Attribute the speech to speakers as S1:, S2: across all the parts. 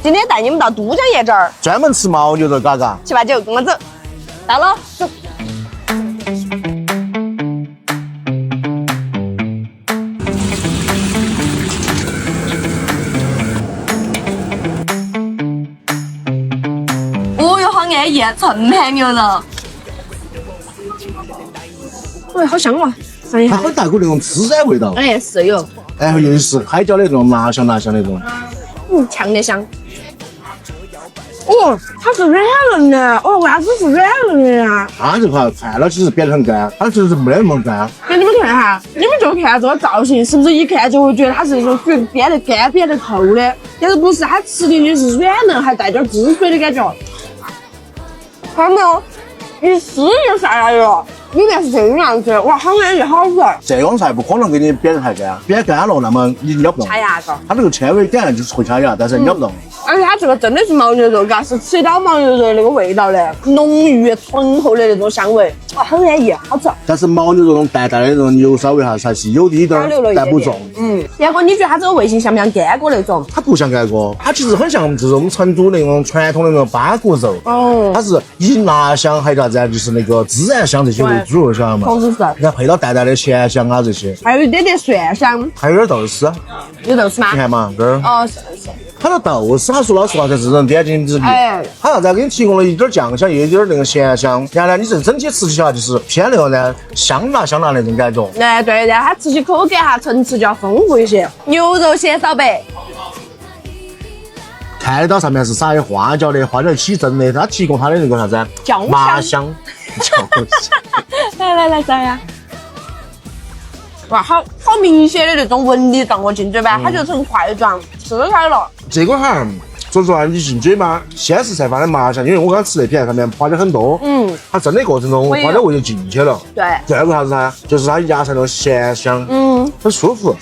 S1: 今天带你们到都江堰这儿，
S2: 专门吃牦牛肉，嘎嘎。
S1: 七八九，跟我走。到了，走。哦哟，好安逸，纯盘牛肉。哎，好香啊！尝一下。
S2: 它很大股那种孜然味道。
S1: 哎，是有。
S2: 然后又是海椒的那种辣香辣香那种。
S1: 强的香。哦，它是软嫩的。哦，为啥子是软嫩的呀？
S2: 它这块看了其实变得很干，它其实没得那么干。
S1: 给你们看哈，你们就看这个造型，是不是一看就会觉得它是那种属于煸得干、煸得透的？但是不是，它吃进去是软嫩，还带点汁水的感觉。看到没有？一撕就下来了，里面是这个样子，哇，好安逸，好软。
S2: 这种菜不可能给你煸得太干，煸干了，那么你咬不动。
S1: 卡牙子。
S2: 它这个纤维感就是会卡牙，但是咬不动。
S1: 而且它这个真的是牦牛肉，嘎，是吃到牦牛肉的那个味道的，浓郁醇厚的那种香味，哇，很安逸，好吃。
S2: 但是牦牛肉那种淡淡的那种牛骚味哈，还是有一点儿，但不重。
S1: 杨哥，你觉得它这个味型像不像干锅那种？
S2: 它不像干锅，它其实很像就是我们成都那种传统的那种巴锅肉。
S1: 哦。
S2: 它是以辣香还有啥子啊？就是那个孜然香这些为主，晓得吗？
S1: 同时是。
S2: 你看配到淡淡的咸香啊这些，
S1: 还有一点点蒜香，
S2: 还有点豆丝。
S1: 有豆丝吗？
S2: 你看嘛，这儿。
S1: 哦，是。
S2: 它的豆丝，它说老实话才是人点睛之笔。
S1: 哎，
S2: 它啥子给你提供了一点酱香，又有点那个咸香，然后呢，你这整体吃起来就是偏那个呢香辣那种感觉。
S1: 哎，对，然后它吃起口感哈层次就要丰富一些。牛肉咸烧白，
S2: 看得到上面是撒的花椒的，花椒起蒸的，它提供它的那个啥子
S1: 酱
S2: 麻香。
S1: 来，尝呀。哇，好明显的那种纹理荡我进嘴巴，它就成块状吃开了。
S2: 这个哈，说实话，你进嘴巴，先是才发的麻香，因为我刚吃那片上面花椒很多，它蒸的过程中花椒味就进去了。
S1: 对。
S2: 第二个啥子呢？就是它芽菜那种咸香，很舒服。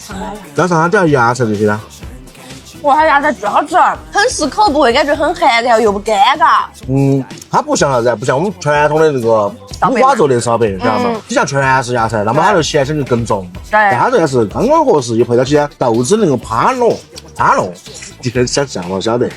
S2: 加上它这芽菜这些呢，
S1: 哇，它芽菜巨好吃，很适口，不会感觉很寒，然后又不尴尬。
S2: 它不像啥子，不像我们传统的那个五花肉的烧白，知道吗？底下全是芽菜，那么它的咸香就更重。
S1: 对。
S2: 但它这个是刚刚合适，又配到起豆子那个趴糯，你很想象我晓得。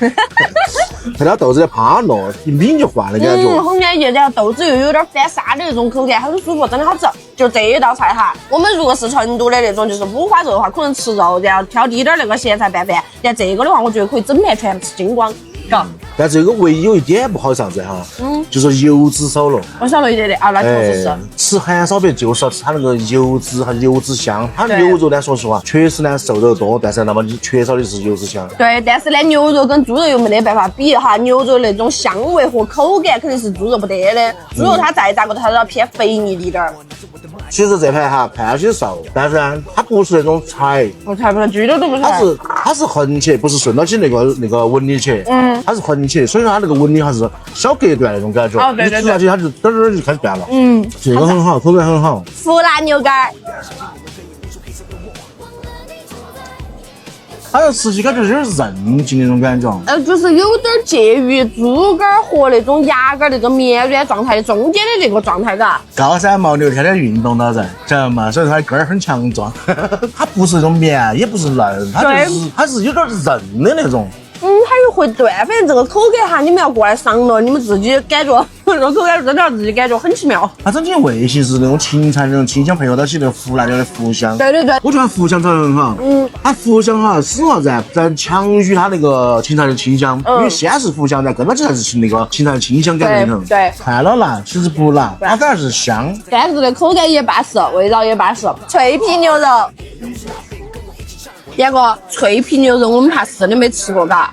S2: 配到豆子的趴糯，一抿就化的感觉。
S1: 很安逸，然后豆子又有点翻沙的那种口感，很舒服，真的好吃。就这一道菜哈，我们如果是成都的那种就是五花肉的话，可能吃肉，然后挑低点那个咸菜拌拌。然后这个的话，我觉得可以整盘全吃精光，嘎。
S2: 但这个唯一有一点不好啥子哈，就是油脂少了。
S1: 我晓得一点点啊，那确实是。
S2: 吃韩烧白就是要吃它那个油脂和油脂香。它牛肉呢，说实话，确实呢瘦肉多，但是那么你缺少的是油脂香。
S1: 对，但是呢，牛肉跟猪肉又没得办法比哈，牛肉那种香味和口感肯定是猪肉不得的。猪肉它再咋个它都要偏肥腻一点儿。
S2: 其实这盘哈看上去瘦，但是呢，它不是那种柴，
S1: 我才不是，巨多都不是。
S2: 它是横切，不是顺到起那个纹理切，它是横切，所以说它那个纹理还是小隔断那种感觉。
S1: 对。
S2: 你吃下去它就嘚儿就开始断了。这个很好，口感很好。
S1: 湖南牛肝。
S2: 它要吃起感觉有点韧劲那种感觉。
S1: 就是有点介于猪肝和那种鸭肝那种绵软状态的中间的这个状态，嘎。
S2: 高山牦牛天天运动到人，晓得嘛？所以说它的根儿很强壮。它不是那种绵，也不是嫩，它是有点韧的那种。
S1: 它又会断，反正这个口感哈，你们要过来尝了，你们自己感觉这个口感真的要自己感觉很奇妙。
S2: 它整体味型是那种芹菜那种清香，配合到起那个湖南的茯香。
S1: 对。
S2: 我觉得茯香炒得很好。它茯香哈，使啥子在强于它那个芹菜的清香，因为先是茯香，再跟到起才是那个芹菜的清香感里头。
S1: 对。
S2: 看了辣，其实不辣，它反而是香。
S1: 但是这口感也巴适，味道也巴适。脆皮牛肉，杨哥，脆皮牛肉我们怕是你没吃过，嘎。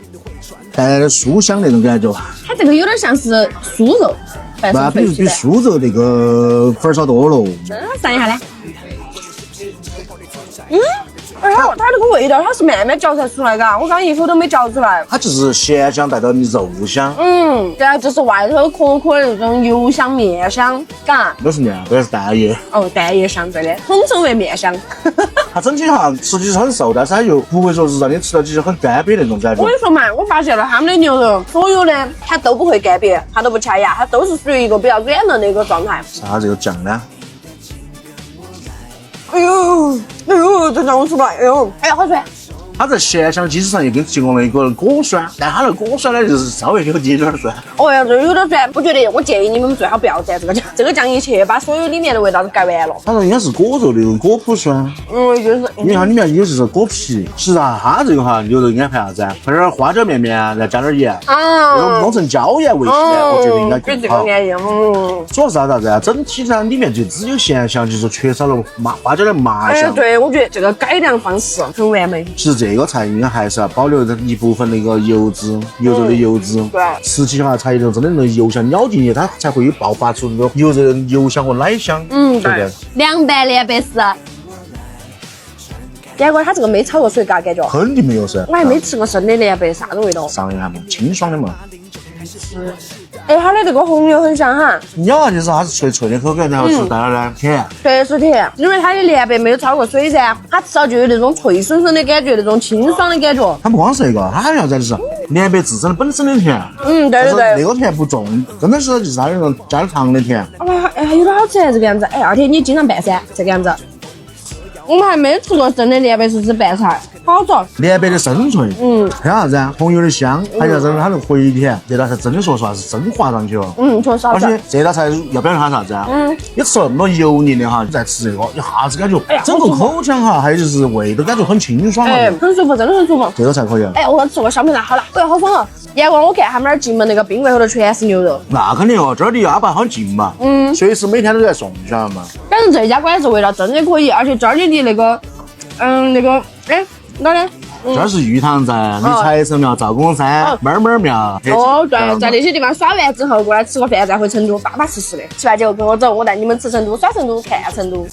S2: 带来的酥香那种感觉，
S1: 它这个有点像是酥肉，
S2: 那比酥肉那个粉少多了。
S1: 尝一下呢。它这个味道它是慢慢嚼才出来，嘎，我刚一口都没嚼出来。
S2: 它就是咸香带到你肉香。
S1: 然后就是外头壳壳的那种油香面香，嘎。
S2: 都是面，都是蛋液。
S1: 蛋液香，对的，统称为面香。
S2: 它整体哈吃起是很瘦，但是它又不会说是让你吃到起很干瘪那种感觉。
S1: 我跟你说嘛，我发现了他们的牛肉，所有的它都不会干瘪，它都不卡牙，它都是属于一个比较软嫩的一个状态。
S2: 啥这个酱呢？
S1: 哎呦，这酱我出不来，哎呀，好酸。
S2: 它在咸香基础上又给提供了一个果酸，但它的果酸呢就是稍微有点酸。
S1: 哦呀，这有点酸，我觉得我建议你们最好不要蘸这个酱，这个酱一去把所有里面的味道都盖完了。
S2: 它说应该是果肉的那种果脯酸，
S1: 就是
S2: 因为它里面有就是果皮。其实啊，它这个哈牛肉应该配啥子啊？配点花椒面面，再加点盐，那种弄成椒盐味型的，我觉得应该更好。主要是啥子啊？整体它里面就只有咸香，就是缺少了花椒的麻香。
S1: 对，我觉得这个改良方式很完美。
S2: 其实这个菜应该还是要保留一部分那个油脂，牛肉的油脂。
S1: 对，
S2: 吃起哈才有真的那油香咬进去，它才会有爆发出那个牛肉的油香和奶香。对不对？
S1: 凉拌莲白丝。结果它这个没炒过水，嘎感觉。
S2: 肯定没有噻。
S1: 我还没吃过生的莲白，啥子味道？
S2: 尝一下嘛，清爽的嘛。
S1: 哎，它的这个红油很香哈。
S2: 咬下去是它是脆脆的口感，然后是带点儿甜。
S1: 对，是甜，因为它的莲白没有焯过水噻，它吃到就有那种脆酸酸的感觉，那种清爽的感觉。
S2: 它不光是这个，它还要在就是莲白自身的本身的甜。
S1: 对对对。
S2: 那个甜不重，真的是就是它那种加点糖的甜。
S1: 哎，有点好吃这个样子。哎，而且你经常拌噻，这个样子。我们还没吃过生的莲白，是吃拌菜，好吃。
S2: 莲白的深脆，还有啥子啊？红油的香，还有它的回甜，这道菜真的说实话是真滑上去了。
S1: 确实好吃。
S2: 而且这道菜要表现它啥子啊？你吃了那么多油腻的哈，你再吃这个，一下子感觉整个口腔哈，还有就是胃都感觉很清爽了。
S1: 很舒服，真的很舒服。
S2: 这道菜可以。
S1: 哎，我吃过小米辣，好了，哎呀，好爽哦！阳光，我看他们那儿进门那个冰柜后头全是牛肉。
S2: 那肯定哦，这儿离阿爸好近嘛。随时每天都在送，晓得嘛？
S1: 反正这家馆子味道真的可以，而且这儿离那个，哎，哪儿呢？
S2: 这儿是玉堂站、离财神庙、赵公山、猫猫庙。
S1: 对，在那些地方耍完之后，过来吃个饭，再回成都，巴巴适适的。吃完之后跟我走，我带你们吃成都，耍成都，看成都。